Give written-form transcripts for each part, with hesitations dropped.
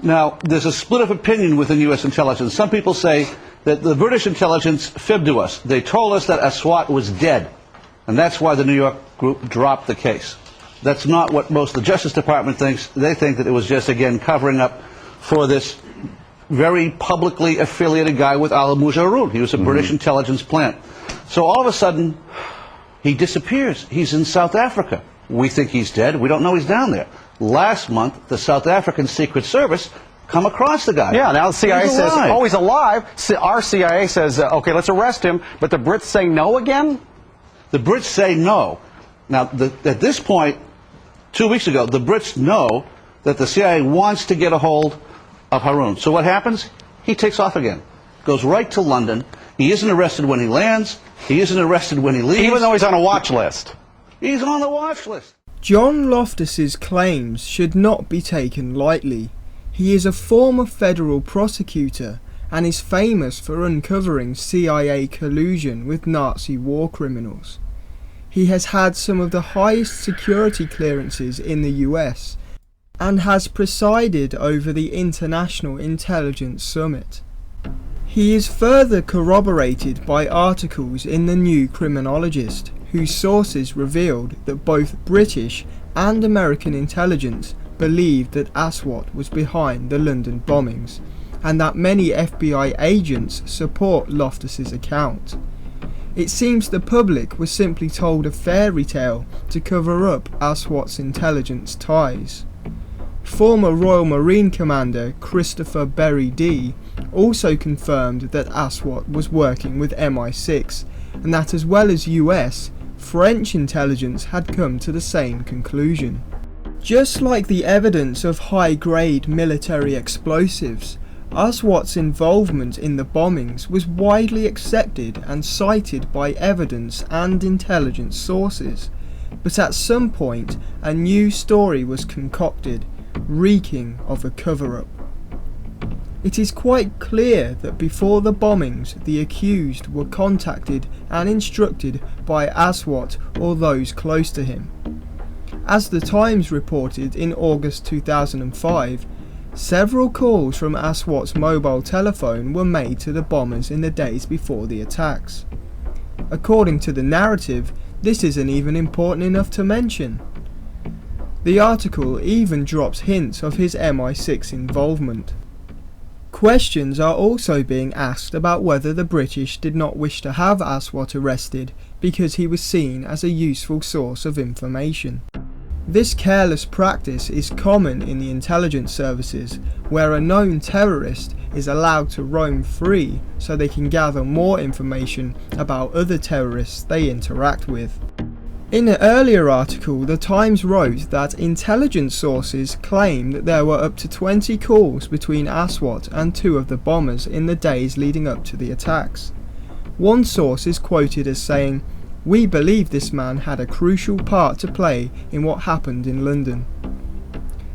Now, there's a split of opinion within U.S. intelligence. Some people say that the British intelligence fibbed to us. They told us that Aswat was dead, and that's why the New York group dropped the case. That's not what most of the Justice Department thinks. They think that it was just, again, covering up for this very publicly affiliated guy with Al Mujaroon. He was a British intelligence plant. So all of a sudden, he disappears. He's in South Africa. We think he's dead. We don't know he's down there. Last month, the South African Secret Service come across the guy. Yeah, now the CIA says, oh, he's alive. Our CIA says, okay, let's arrest him. But the Brits say no again? The Brits say no. Now, at this point, 2 weeks ago, the Brits know that the CIA wants to get a hold of Haroon. So what happens? He takes off again. Goes right to London. He isn't arrested when he lands. He isn't arrested when he leaves. Even though he's on a watch list. He's on the watch list. John Loftus's claims should not be taken lightly. He is a former federal prosecutor and is famous for uncovering CIA collusion with Nazi war criminals. He has had some of the highest security clearances in the US and has presided over the International Intelligence Summit. He is further corroborated by articles in the New Criminologist, whose sources revealed that both British and American intelligence believed that Aswat was behind the London bombings, and that many FBI agents support Loftus's account. It seems the public was simply told a fairy tale to cover up Aswat's intelligence ties. Former Royal Marine Commander Christopher Berry D also confirmed that Aswat was working with MI6, and that as well as US, French intelligence had come to the same conclusion. Just like the evidence of high-grade military explosives, Aswat's involvement in the bombings was widely accepted and cited by evidence and intelligence sources, but at some point a new story was concocted, reeking of a cover-up. It is quite clear that before the bombings the accused were contacted and instructed by Aswat or those close to him. As the Times reported in August 2005, several calls from Aswat's mobile telephone were made to the bombers in the days before the attacks. According to the narrative, this isn't even important enough to mention. The article even drops hints of his MI6 involvement. Questions are also being asked about whether the British did not wish to have Aswat arrested because he was seen as a useful source of information. This careless practice is common in the intelligence services, where a known terrorist is allowed to roam free so they can gather more information about other terrorists they interact with. In an earlier article, the Times wrote that intelligence sources claim that there were up to 20 calls between Aswat and two of the bombers in the days leading up to the attacks. One source is quoted as saying, "We believe this man had a crucial part to play in what happened in London."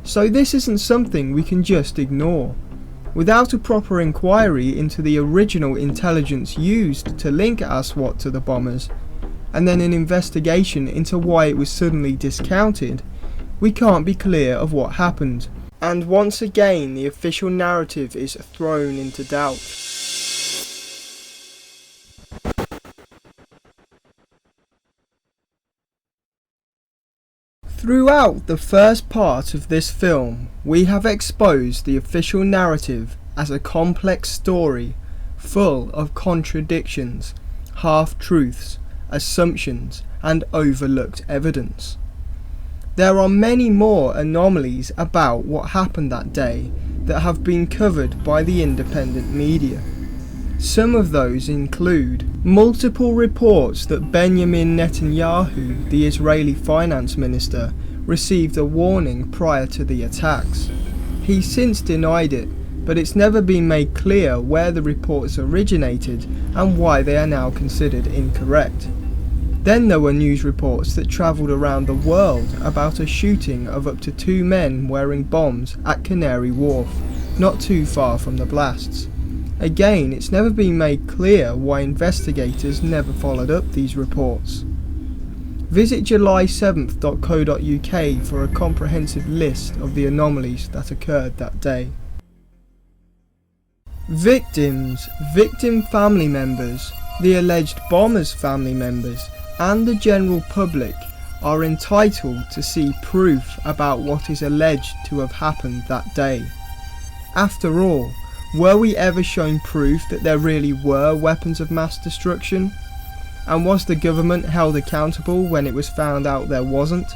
So this isn't something we can just ignore. Without a proper inquiry into the original intelligence used to link Aswat to the bombers, and then an investigation into why it was suddenly discounted, we can't be clear of what happened. And once again the official narrative is thrown into doubt. Throughout the first part of this film, we have exposed the official narrative as a complex story full of contradictions, half-truths, assumptions and overlooked evidence. There are many more anomalies about what happened that day that have been covered by the independent media. Some of those include multiple reports that Benjamin Netanyahu, the Israeli finance minister, received a warning prior to the attacks. He's since denied it, but it's never been made clear where the reports originated and why they are now considered incorrect. Then there were news reports that travelled around the world about a shooting of up to 2 men wearing bombs at Canary Wharf, not too far from the blasts. Again, it's never been made clear why investigators never followed up these reports. Visit july7th.co.uk for a comprehensive list of the anomalies that occurred that day. Victims, victim family members, the alleged bombers' family members, and the general public are entitled to see proof about what is alleged to have happened that day. After all, were we ever shown proof that there really were weapons of mass destruction? And was the government held accountable when it was found out there wasn't?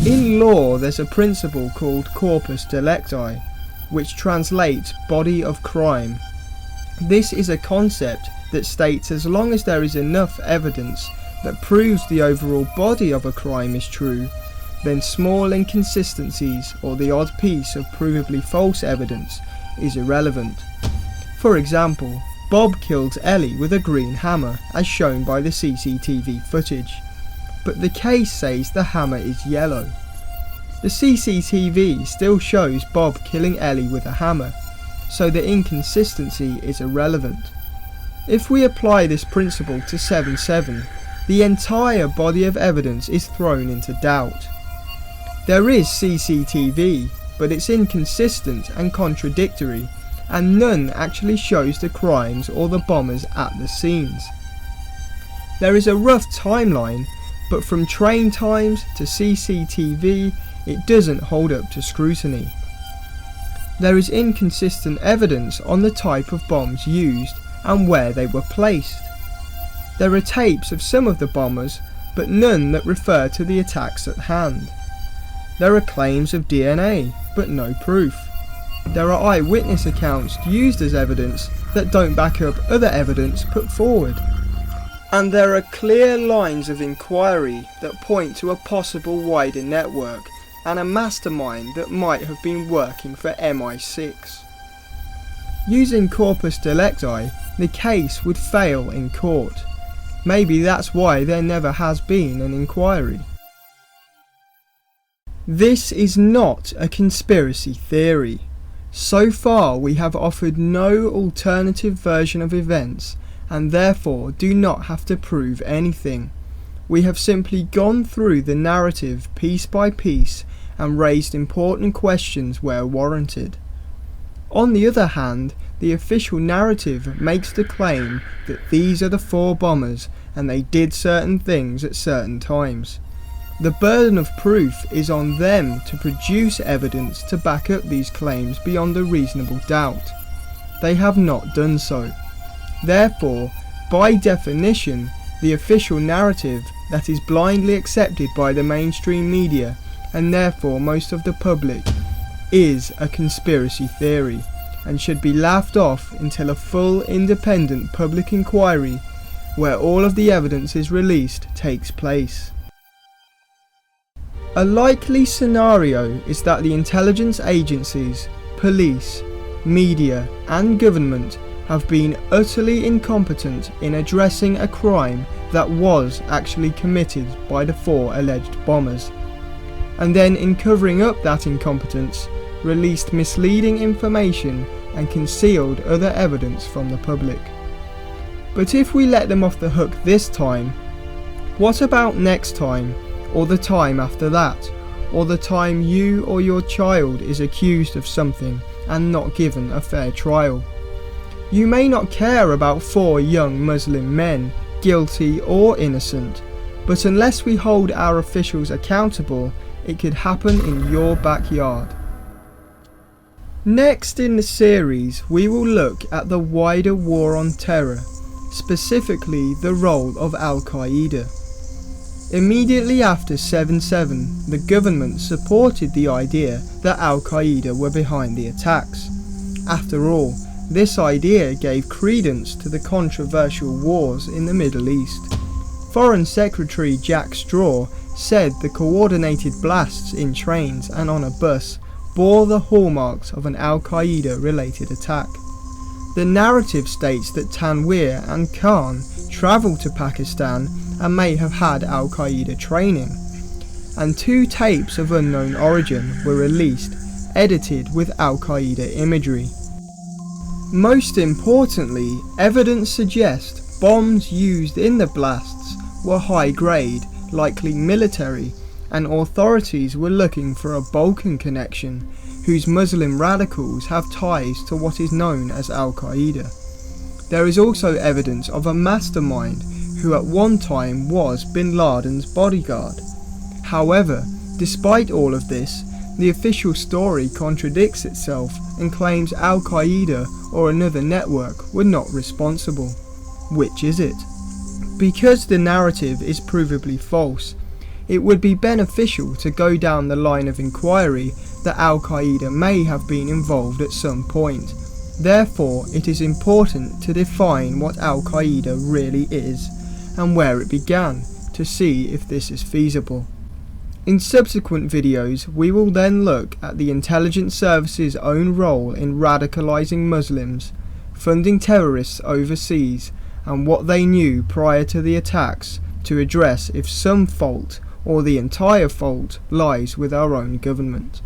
In law, there's a principle called corpus delicti, which translates body of crime. This is a concept that states as long as there is enough evidence that proves the overall body of a crime is true, then small inconsistencies or the odd piece of provably false evidence is irrelevant. For example, Bob kills Ellie with a green hammer as shown by the CCTV footage, but the case says the hammer is yellow. The CCTV still shows Bob killing Ellie with a hammer, so the inconsistency is irrelevant. If we apply this principle to 7/7, the entire body of evidence is thrown into doubt. There is CCTV, but it's inconsistent and contradictory, and none actually shows the crimes or the bombers at the scenes. There is a rough timeline, but from train times to CCTV, it doesn't hold up to scrutiny. There is inconsistent evidence on the type of bombs used and where they were placed. There are tapes of some of the bombers, but none that refer to the attacks at hand. There are claims of DNA, but no proof. There are eyewitness accounts used as evidence that don't back up other evidence put forward. And there are clear lines of inquiry that point to a possible wider network and a mastermind that might have been working for MI6. Using corpus delicti, the case would fail in court. Maybe that's why there never has been an inquiry. This is not a conspiracy theory. So far we have offered no alternative version of events and therefore do not have to prove anything. We have simply gone through the narrative piece by piece and raised important questions where warranted. On the other hand, the official narrative makes the claim that these are the 4 bombers and they did certain things at certain times. The burden of proof is on them to produce evidence to back up these claims beyond a reasonable doubt. They have not done so. Therefore, by definition, the official narrative that is blindly accepted by the mainstream media and therefore most of the public is a conspiracy theory and should be laughed off until a full independent public inquiry where all of the evidence is released takes place. A likely scenario is that the intelligence agencies, police, media and government have been utterly incompetent in addressing a crime that was actually committed by the 4 alleged bombers, and then in covering up that incompetence, released misleading information and concealed other evidence from the public. But if we let them off the hook this time, what about next time, or the time after that, or the time you or your child is accused of something and not given a fair trial? You may not care about 4 young Muslim men, guilty or innocent, but unless we hold our officials accountable, it could happen in your backyard. Next in the series, we will look at the wider war on terror, specifically the role of Al-Qaeda. Immediately after 7/7, the government supported the idea that Al-Qaeda were behind the attacks. After all, this idea gave credence to the controversial wars in the Middle East. Foreign Secretary Jack Straw said the coordinated blasts in trains and on a bus bore the hallmarks of an Al-Qaeda related attack. The narrative states that Tanweer and Khan travelled to Pakistan and may have had Al-Qaeda training, and 2 tapes of unknown origin were released, edited with Al-Qaeda imagery. Most importantly, evidence suggests bombs used in the blasts were high grade, likely military, and authorities were looking for a Balkan connection whose Muslim radicals have ties to what is known as Al-Qaeda. There is also evidence of a mastermind who at one time was bin Laden's bodyguard. However, despite all of this, the official story contradicts itself and claims Al-Qaeda or another network were not responsible. Which is it? Because the narrative is provably false, it would be beneficial to go down the line of inquiry that Al-Qaeda may have been involved at some point. Therefore, it is important to define what Al-Qaeda really is and where it began to see if this is feasible. In subsequent videos, we will then look at the intelligence service's own role in radicalizing Muslims, funding terrorists overseas, and what they knew prior to the attacks to address if some fault or the entire fault lies with our own government.